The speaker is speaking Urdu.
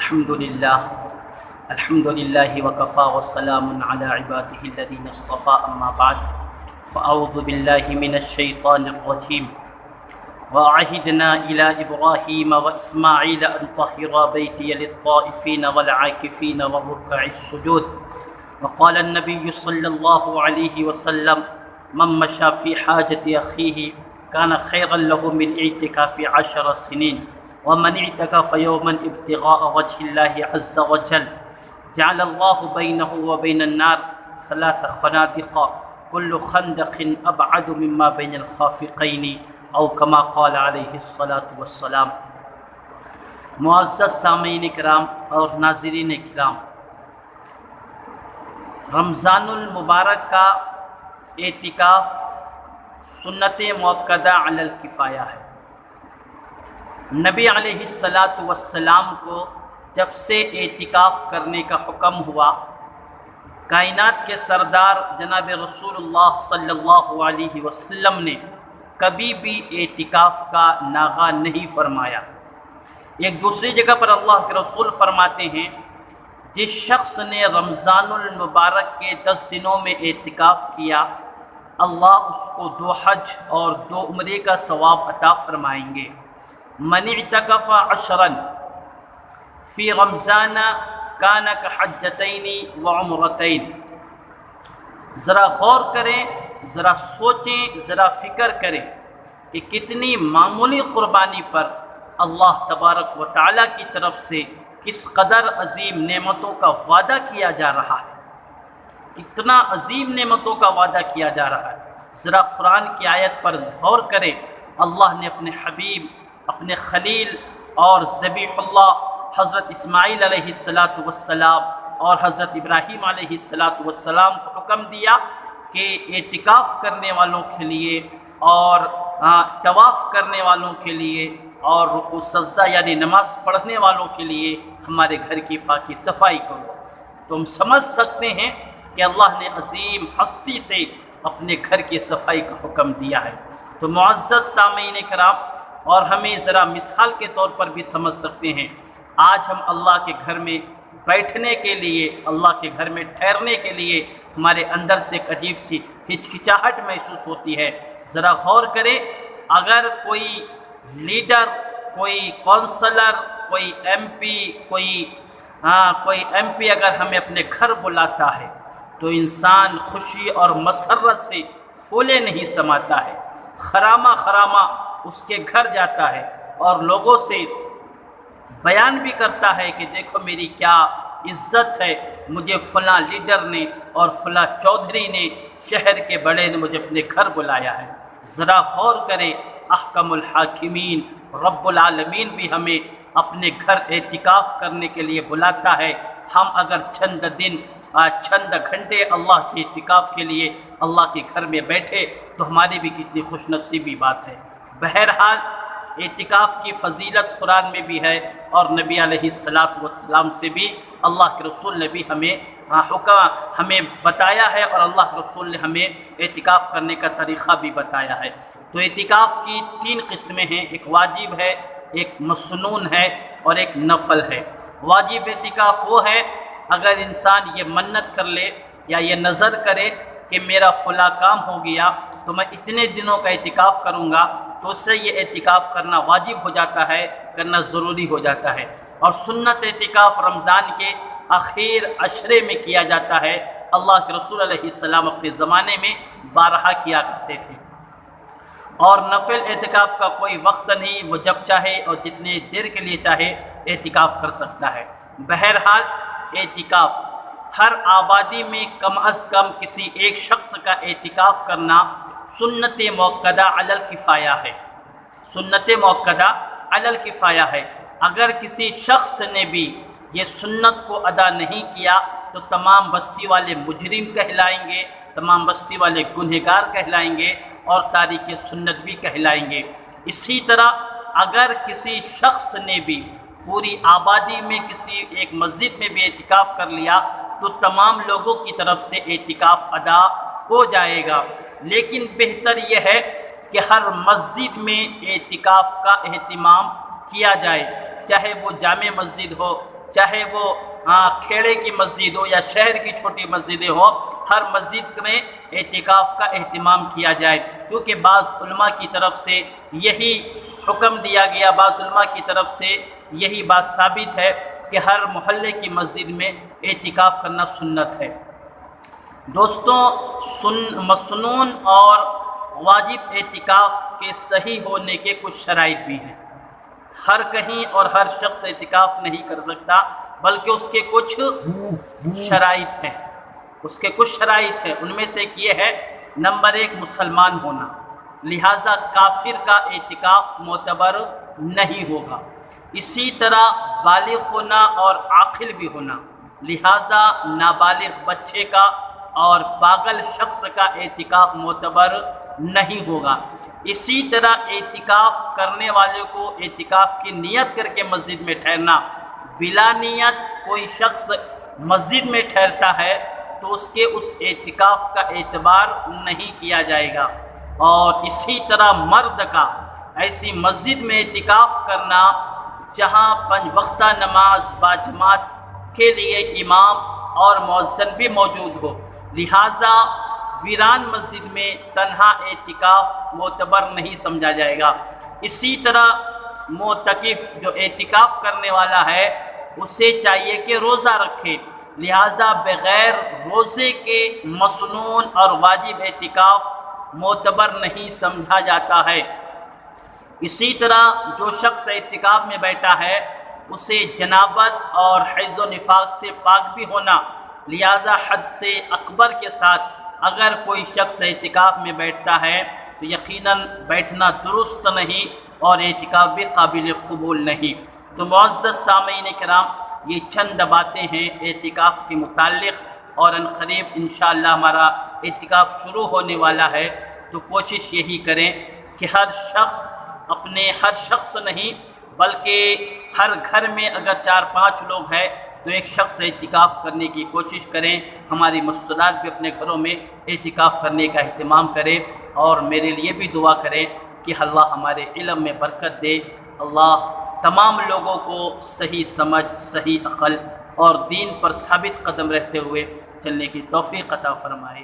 الحمد للہ وکفا والسلام علی عباده الذین اصطفى اما بعد فاعوذ باللہ من الشیطان الرجیم وعهدنا الى ابراہیم واسماعیل ان طہرا بیتی للطائفین والعاکفین والرکع السجود وقال النبی صلی اللہ علیہ وسلم من مشى في حاجة اخیہ كان خيرا له من اعتكاف 10 سنين ومن اعتكف يوما ابتغاء وجه الله عز وجل جعل الله بينه وبين النار 3 خنادق كل خندق ابعد مما بين الخافقين او كما قال عليه الصلاة والسلام۔ معزز سامعین کرام اور ناظرین کرام، رمضان المبارک کا اعتکاف سنت مؤکدہ علی الکفایہ ہے۔ نبی علیہ السلام کو جب سے اعتکاف کرنے کا حکم ہوا، کائنات کے سردار جناب رسول اللہ صلی اللہ علیہ وسلم نے کبھی بھی اعتکاف کا ناغہ نہیں فرمایا۔ ایک دوسری جگہ پر اللہ کے رسول فرماتے ہیں، جس شخص نے رمضان المبارک کے 10 دنوں میں اعتکاف کیا، اللہ اس کو 2 حج اور 2 عمرے کا ثواب عطا فرمائیں گے۔ من اعتکف 10 فی رمضان کان کحجتین وعمرتین۔ ذرا غور کریں، ذرا سوچیں، ذرا فکر کریں کہ کتنی معمولی قربانی پر اللہ تبارک و تعالیٰ کی طرف سے کس قدر عظیم نعمتوں کا وعدہ کیا جا رہا ہے، کتنا عظیم نعمتوں کا وعدہ کیا جا رہا ہے۔ ذرا قرآن کی آیت پر غور کریں، اللہ نے اپنے حبیب، اپنے خلیل اور ذبیح اللہ حضرت اسماعیل علیہ السلام اور حضرت ابراہیم علیہ السلام کو حکم دیا کہ اعتکاف کرنے والوں کے لیے اور طواف کرنے والوں کے لیے اور رکوع سجدہ یعنی نماز پڑھنے والوں کے لیے ہمارے گھر کی پاکی صفائی کرو۔ تو ہم سمجھ سکتے ہیں کہ اللہ نے عظیم ہستی سے اپنے گھر کی صفائی کا حکم دیا ہے۔ تو معزز سامعین کرام، اور ہمیں ذرا مثال کے طور پر بھی سمجھ سکتے ہیں، آج ہم اللہ کے گھر میں بیٹھنے کے لیے، اللہ کے گھر میں ٹھہرنے کے لیے ہمارے اندر سے ایک عجیب سی ہچکچاہٹ محسوس ہوتی ہے۔ ذرا غور کریں، اگر کوئی لیڈر، کوئی کونسلر، کوئی ایم پی اگر ہمیں اپنے گھر بلاتا ہے تو انسان خوشی اور مسرت سے پھولے نہیں سماتا ہے، خرامہ اس کے گھر جاتا ہے اور لوگوں سے بیان بھی کرتا ہے کہ دیکھو میری کیا عزت ہے، مجھے فلاں لیڈر نے اور فلاں چودھری نے، شہر کے بڑے نے مجھے اپنے گھر بلایا ہے۔ ذرا غور کریں، احکم الحاکمین رب العالمین بھی ہمیں اپنے گھر اعتکاف کرنے کے لیے بلاتا ہے۔ ہم اگر چند گھنٹے اللہ کے اعتکاف کے لیے اللہ کے گھر میں بیٹھے تو ہماری بھی کتنی خوش نصیبی بات ہے۔ بہرحال اعتکاف کی فضیلت قرآن میں بھی ہے اور نبی علیہ السلام سے بھی اللہ کے رسول نے بھی ہمیں بتایا ہے، اور اللہ کے رسول نے ہمیں اعتکاف کرنے کا طریقہ بھی بتایا ہے۔ تو اعتکاف کی 3 قسمیں ہیں، ایک واجب ہے، ایک مسنون ہے اور ایک نفل ہے۔ واجب اعتکاف وہ ہے اگر انسان یہ منت کر لے یا یہ نظر کرے کہ میرا فلاں کام ہو گیا تو میں اتنے دنوں کا اعتکاف کروں گا، تو اس سے یہ اعتکاف کرنا واجب ہو جاتا ہے، کرنا ضروری ہو جاتا ہے۔ اور سنت اعتکاف رمضان کے آخر عشرے میں کیا جاتا ہے۔ اللہ کے رسول علیہ السلام اپنے زمانے میں 12 کیا کرتے تھے۔ اور نفل اعتکاف کا کوئی وقت نہیں، وہ جب چاہے اور جتنے دیر کے لیے چاہے اعتکاف کر سکتا ہے۔ بہرحال اعتکاف ہر آبادی میں کم از کم کسی ایک شخص کا اعتکاف کرنا سنت مؤکدہ علی الکفایہ ہے، سنت مؤکدہ علی الکفایہ ہے۔ اگر کسی شخص نے بھی یہ سنت کو ادا نہیں کیا تو تمام بستی والے مجرم کہلائیں گے، تمام بستی والے گنہگار کہلائیں گے اور تارک سنت بھی کہلائیں گے۔ اسی طرح اگر کسی شخص نے بھی پوری آبادی میں کسی ایک مسجد میں بھی اعتکاف کر لیا تو تمام لوگوں کی طرف سے اعتکاف ادا ہو جائے گا، لیکن بہتر یہ ہے کہ ہر مسجد میں اعتکاف کا اہتمام کیا جائے، چاہے وہ جامع مسجد ہو، چاہے وہ کھیڑے کی مسجد ہو یا شہر کی چھوٹی مسجدیں ہوں، ہر مسجد میں اعتکاف کا اہتمام کیا جائے، کیونکہ بعض علماء کی طرف سے یہی حکم دیا گیا، بعض علماء کی طرف سے یہی بات ثابت ہے کہ ہر محلے کی مسجد میں اعتکاف کرنا سنت ہے۔ دوستوں، مسنون اور واجب اعتکاف کے صحیح ہونے کے کچھ شرائط بھی ہیں۔ ہر کہیں اور ہر شخص اعتکاف نہیں کر سکتا، بلکہ اس کے کچھ شرائط ہیں، ان میں سے ایک یہ ہے، نمبر 1 مسلمان ہونا، لہٰذا کافر کا اعتکاف معتبر نہیں ہوگا۔ اسی طرح بالغ ہونا اور عاقل بھی ہونا، لہٰذا نابالغ بچے کا اور پاگل شخص کا اعتکاف معتبر نہیں ہوگا۔ اسی طرح اعتکاف کرنے والے کو اعتکاف کی نیت کر کے مسجد میں ٹھہرنا، بلا نیت کوئی شخص مسجد میں ٹھہرتا ہے تو اس کے اس اعتکاف کا اعتبار نہیں کیا جائے گا۔ اور اسی طرح مرد کا ایسی مسجد میں اعتکاف کرنا جہاں 5 وقتہ نماز باجماعت کے لیے امام اور مؤذن بھی موجود ہو، لہٰذا ویران مسجد میں تنہا اعتکاف معتبر نہیں سمجھا جائے گا۔ اسی طرح معتکف جو اعتکاف کرنے والا ہے اسے چاہیے کہ روزہ رکھے، لہٰذا بغیر روزے کے مسنون اور واجب اعتکاف معتبر نہیں سمجھا جاتا ہے۔ اسی طرح جو شخص اعتکاف میں بیٹھا ہے اسے جنابت اور حیض و نفاس سے پاک بھی ہونا، لہٰذا حد سے اکبر کے ساتھ اگر کوئی شخص اعتکاف میں بیٹھتا ہے تو یقیناً بیٹھنا درست نہیں اور اعتکاف بھی قابل قبول نہیں۔ تو معزز سامعین کرام، یہ چند باتیں ہیں اعتکاف کے متعلق، اور عنقریب انشاءاللہ ہمارا اعتکاف شروع ہونے والا ہے، تو کوشش یہی کریں کہ ہر شخص نہیں بلکہ ہر گھر میں اگر 4-5 لوگ ہیں تو ایک شخص اعتکاف کرنے کی کوشش کریں۔ ہماری مستورات بھی اپنے گھروں میں اعتکاف کرنے کا اہتمام کریں، اور میرے لیے بھی دعا کریں کہ اللہ ہمارے علم میں برکت دے، اللہ تمام لوگوں کو صحیح سمجھ، صحیح عقل اور دین پر ثابت قدم رہتے ہوئے چلنے کی توفیق عطا فرمائے۔